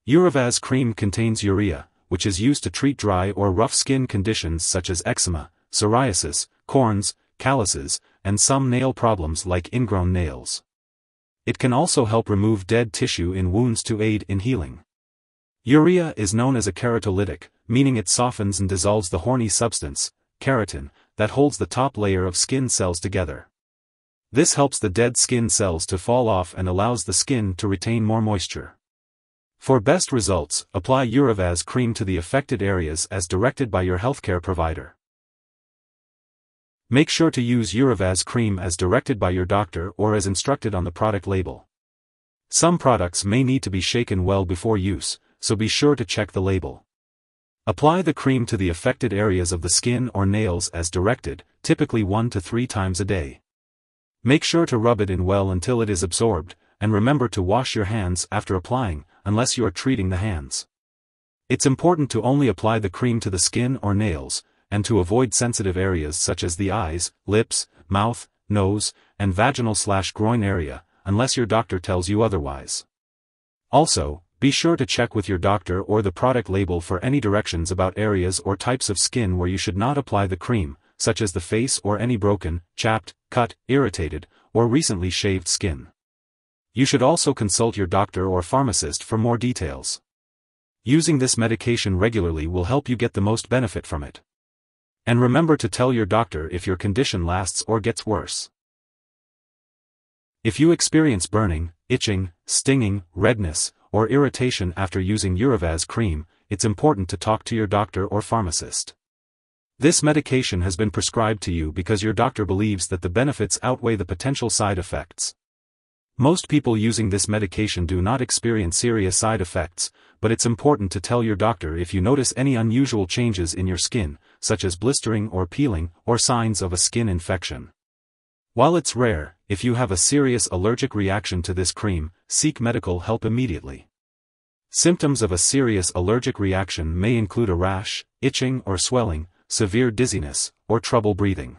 Urevaz Cream contains urea, which is used to treat dry or rough skin conditions such as eczema, psoriasis, corns, calluses, and some nail problems like ingrown nails. It can also help remove dead tissue in wounds to aid in healing. Urea is known as a keratolytic, meaning it softens and dissolves the horny substance, keratin, that holds the top layer of skin cells together. This helps the dead skin cells to fall off and allows the skin to retain more moisture. For best results, apply Urevaz Cream to the affected areas as directed by your healthcare provider. Make sure to use Urevaz Cream as directed by your doctor or as instructed on the product label. Some products may need to be shaken well before use, so be sure to check the label. Apply the cream to the affected areas of the skin or nails as directed, typically 1 to 3 times a day. Make sure to rub it in well until it is absorbed, and remember to wash your hands after applying, unless you are treating the hands. It's important to only apply the cream to the skin or nails, and to avoid sensitive areas such as the eyes, lips, mouth, nose, and vaginal/groin area, unless your doctor tells you otherwise. Also, be sure to check with your doctor or the product label for any directions about areas or types of skin where you should not apply the cream, such as the face or any broken, chapped, cut, irritated, or recently shaved skin. You should also consult your doctor or pharmacist for more details. Using this medication regularly will help you get the most benefit from it. And remember to tell your doctor if your condition lasts or gets worse. If you experience burning, itching, stinging, redness, or irritation after using Urevaz Cream, it's important to talk to your doctor or pharmacist. This medication has been prescribed to you because your doctor believes that the benefits outweigh the potential side effects. Most people using this medication do not experience serious side effects, but it's important to tell your doctor if you notice any unusual changes in your skin, such as blistering or peeling, or signs of a skin infection. While it's rare, if you have a serious allergic reaction to this cream, seek medical help immediately. Symptoms of a serious allergic reaction may include a rash, itching or swelling, severe dizziness, or trouble breathing.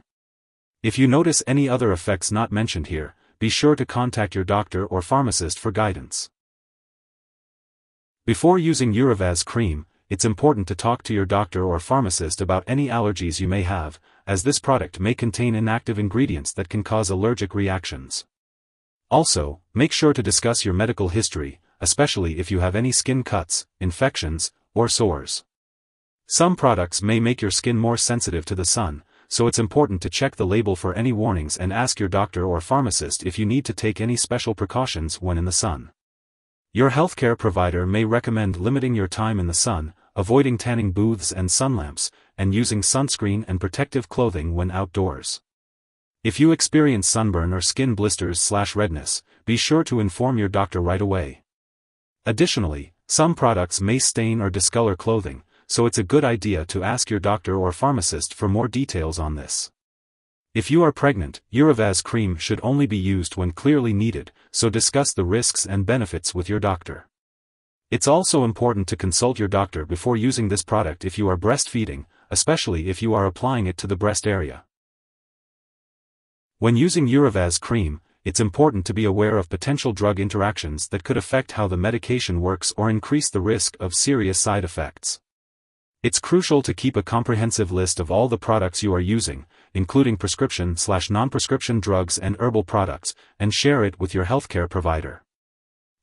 If you notice any other effects not mentioned here, be sure to contact your doctor or pharmacist for guidance. Before using Urevaz Cream, it's important to talk to your doctor or pharmacist about any allergies you may have, as this product may contain inactive ingredients that can cause allergic reactions. Also, make sure to discuss your medical history, especially if you have any skin cuts, infections, or sores. Some products may make your skin more sensitive to the sun, so it's important to check the label for any warnings and ask your doctor or pharmacist if you need to take any special precautions when in the sun. Your healthcare provider may recommend limiting your time in the sun, avoiding tanning booths and sun lamps, and using sunscreen and protective clothing when outdoors. If you experience sunburn or skin blisters/redness, be sure to inform your doctor right away. Additionally, some products may stain or discolor clothing, so it's a good idea to ask your doctor or pharmacist for more details on this. If you are pregnant, Urevaz Cream should only be used when clearly needed, so discuss the risks and benefits with your doctor. It's also important to consult your doctor before using this product if you are breastfeeding, especially if you are applying it to the breast area. When using Urevaz Cream, it's important to be aware of potential drug interactions that could affect how the medication works or increase the risk of serious side effects. It's crucial to keep a comprehensive list of all the products you are using, including prescription/non-prescription drugs and herbal products, and share it with your healthcare provider.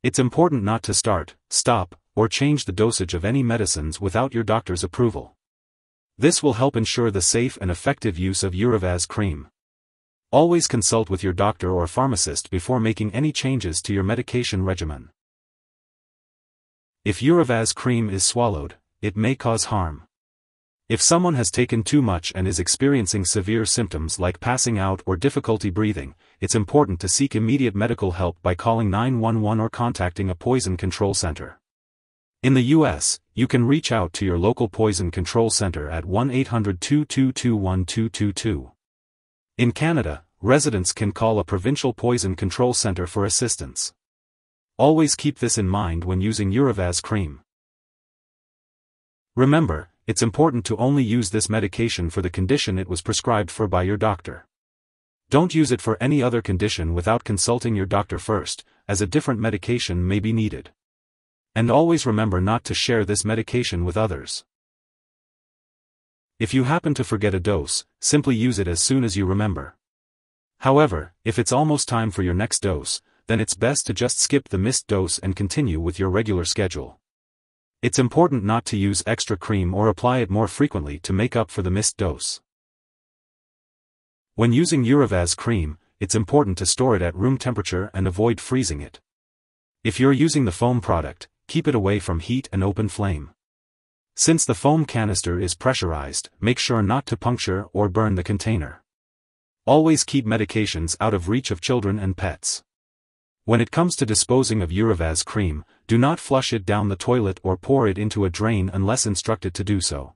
It's important not to start, stop, or change the dosage of any medicines without your doctor's approval. This will help ensure the safe and effective use of Urevaz Cream. Always consult with your doctor or pharmacist before making any changes to your medication regimen. If Urevaz Cream is swallowed, it may cause harm. If someone has taken too much and is experiencing severe symptoms like passing out or difficulty breathing, it's important to seek immediate medical help by calling 911 or contacting a poison control center. In the U.S., you can reach out to your local poison control center at 1-800-222-1222. In Canada, residents can call a provincial poison control center for assistance. Always keep this in mind when using Urevaz Cream. Remember, it's important to only use this medication for the condition it was prescribed for by your doctor. Don't use it for any other condition without consulting your doctor first, as a different medication may be needed. And always remember not to share this medication with others. If you happen to forget a dose, simply use it as soon as you remember. However, if it's almost time for your next dose, then it's best to just skip the missed dose and continue with your regular schedule. It's important not to use extra cream or apply it more frequently to make up for the missed dose. When using Urevaz cream, it's important to store it at room temperature and avoid freezing it. If you're using the foam product, keep it away from heat and open flame. Since the foam canister is pressurized, make sure not to puncture or burn the container. Always keep medications out of reach of children and pets. When it comes to disposing of Urevaz cream, do not flush it down the toilet or pour it into a drain unless instructed to do so.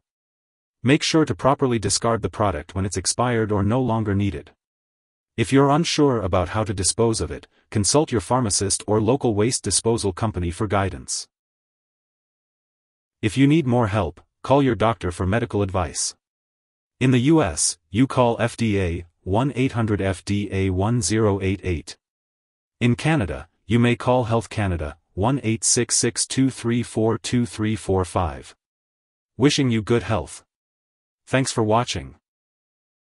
Make sure to properly discard the product when it's expired or no longer needed. If you're unsure about how to dispose of it, consult your pharmacist or local waste disposal company for guidance. If you need more help, call your doctor for medical advice. In the US, you call FDA 1-800-FDA-1088. In Canada, you may call Health Canada 1-866-234-2345. Wishing you good health. Thanks for watching.